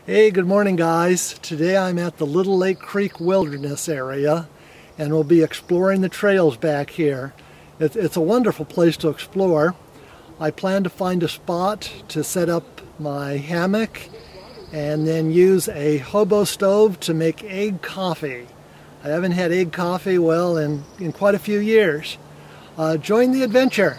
Hey, good morning guys. Today I'm at the Little Lake Creek Wilderness area and we'll be exploring the trails back here. It's a wonderful place to explore. I plan to find a spot to set up my hammock and then use a hobo stove to make egg coffee. I haven't had egg coffee, well, in quite a few years. Join the adventure.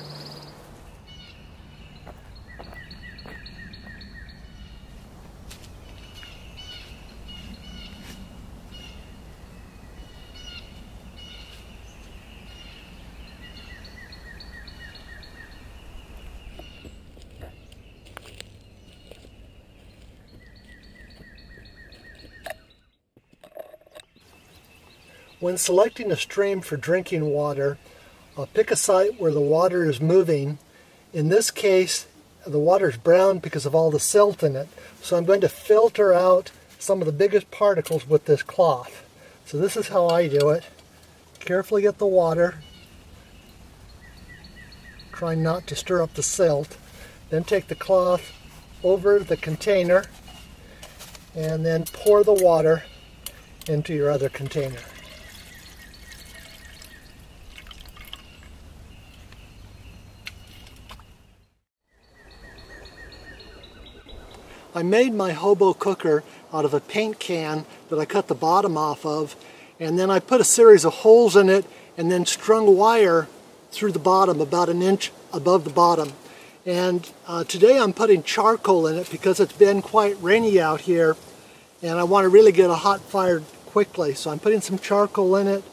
When selecting a stream for drinking water, pick a site where the water is moving. In this case, the water is brown because of all the silt in it. So I'm going to filter out some of the biggest particles with this cloth. So this is how I do it. Carefully get the water. Try not to stir up the silt. Then take the cloth over the container and then pour the water into your other container. I made my hobo cooker out of a paint can that I cut the bottom off of, and then I put a series of holes in it and then strung wire through the bottom about an inch above the bottom. And today I'm putting charcoal in it because it's been quite rainy out here and I want to really get a hot fire quickly. So I'm putting some charcoal in it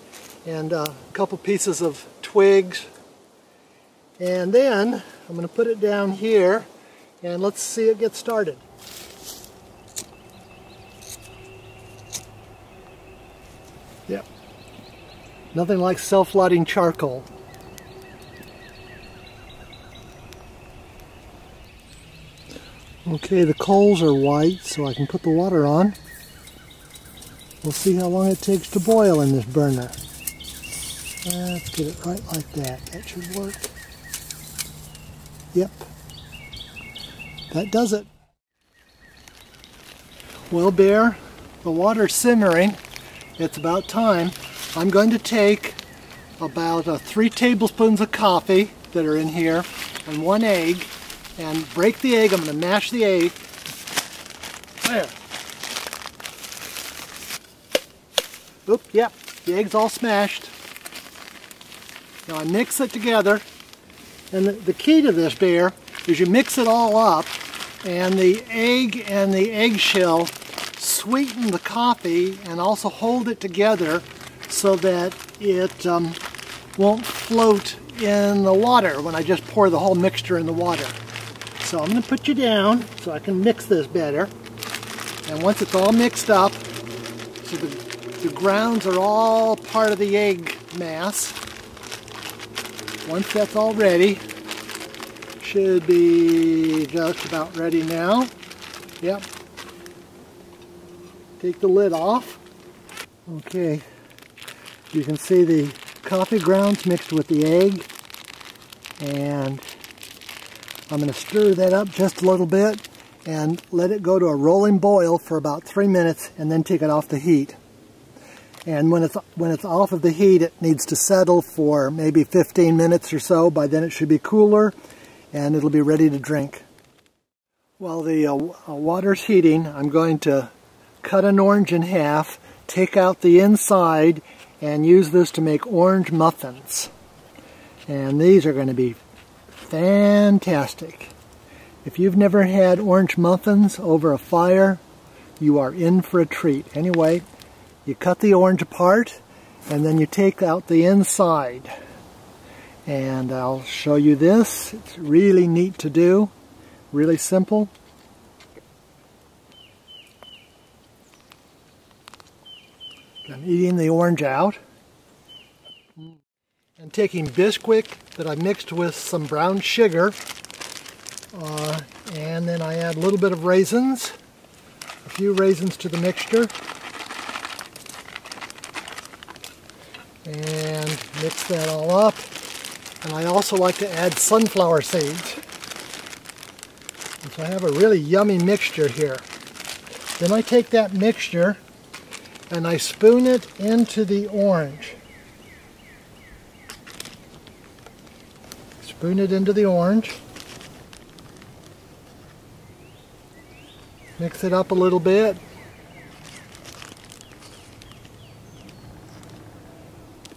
and a couple pieces of twigs. And then I'm going to put it down here and let's see it get started. Yep. Nothing like self-lighting charcoal. Okay, the coals are white, so I can put the water on. We'll see how long it takes to boil in this burner. Let's get it right like that. That should work. Yep. That does it. Well, Bear, the water's simmering. It's about time. I'm going to take about 3 tablespoons of coffee that are in here and 1 egg and break the egg. I'm going to mash the egg. There. Oop, yep, the egg's all smashed. Now I mix it together, and the key to this, Bear, is you mix it all up and the eggshell sweeten the coffee and also hold it together so that it won't float in the water when I just pour the whole mixture in the water. So I'm going to put you down so I can mix this better. And once it's all mixed up, so the grounds are all part of the egg mass. Once that's all ready, should be just about ready now. Yep. Take the lid off. Okay, you can see the coffee grounds mixed with the egg, and I'm going to stir that up just a little bit and let it go to a rolling boil for about 3 minutes and then take it off the heat. And when it's off of the heat, it needs to settle for maybe 15 minutes or so. By then it should be cooler and it'll be ready to drink. While the water's heating, I'm going to cut an orange in half, take out the inside, and use this to make orange muffins. And these are going to be fantastic. If you've never had orange muffins over a fire, you are in for a treat. Anyway, you cut the orange apart, and then you take out the inside. And I'll show you this. It's really neat to do, really simple. I'm eating the orange out. And taking Bisquick that I mixed with some brown sugar, and then I add a little bit of raisins, a few raisins to the mixture, and mix that all up. And I also like to add sunflower seeds. And so I have a really yummy mixture here. Then I take that mixture and I spoon it into the orange. Spoon it into the orange. Mix it up a little bit.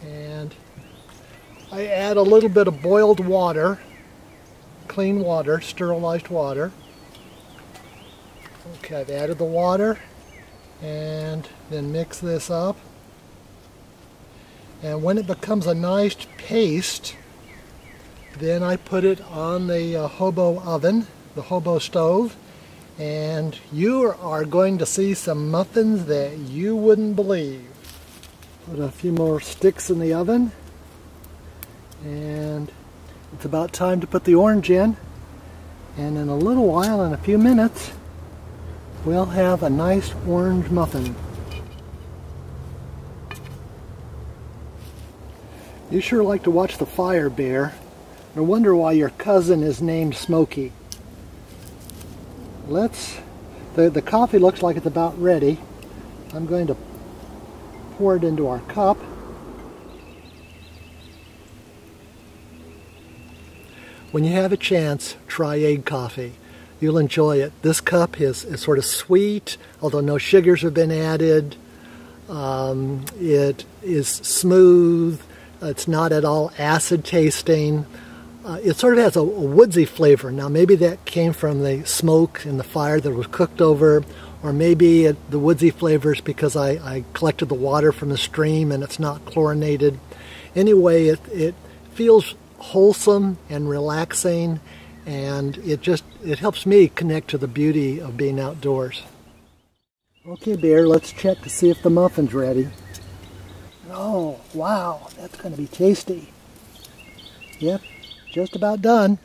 And I add a little bit of boiled water, clean water, sterilized water. Okay, I've added the water and then mix this up. And when it becomes a nice paste, then I put it on the hobo oven, the hobo stove, and you are going to see some muffins that you wouldn't believe. Put a few more sticks in the oven, and it's about time to put the orange in. And in a little while, in a few minutes, we'll have a nice orange muffin. You sure like to watch the fire, Bear. No wonder why your cousin is named Smokey. The coffee looks like it's about ready. I'm going to pour it into our cup. When you have a chance, try egg coffee. You'll enjoy it. This cup is sort of sweet, although no sugars have been added. It is smooth. It's not at all acid tasting. It sort of has a woodsy flavor. Now maybe that came from the smoke and the fire that was cooked over, or maybe the woodsy flavors because I collected the water from the stream and it's not chlorinated. Anyway, it feels wholesome and relaxing, and it helps me connect to the beauty of being outdoors. Okay, Bear, let's check to see if the muffin's ready. Oh, wow, that's going to be tasty. Yep, just about done.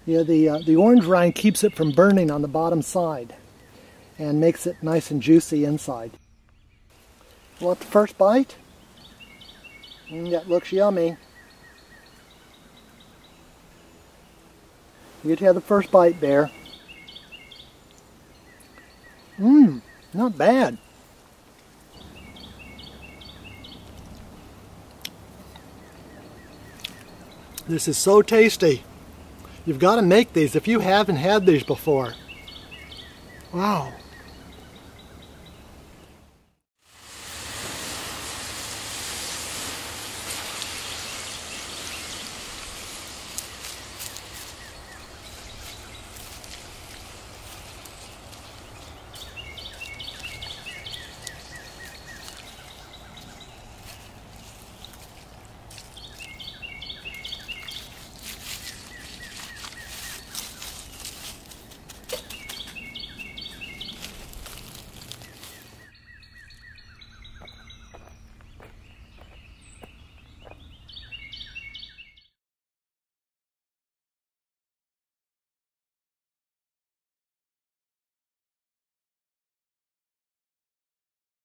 Yeah, the orange rind keeps it from burning on the bottom side and makes it nice and juicy inside. You want the first bite? That looks yummy. You'd have the first bite, Bear. Not bad. This is so tasty. You've got to make these if you haven't had these before. Wow.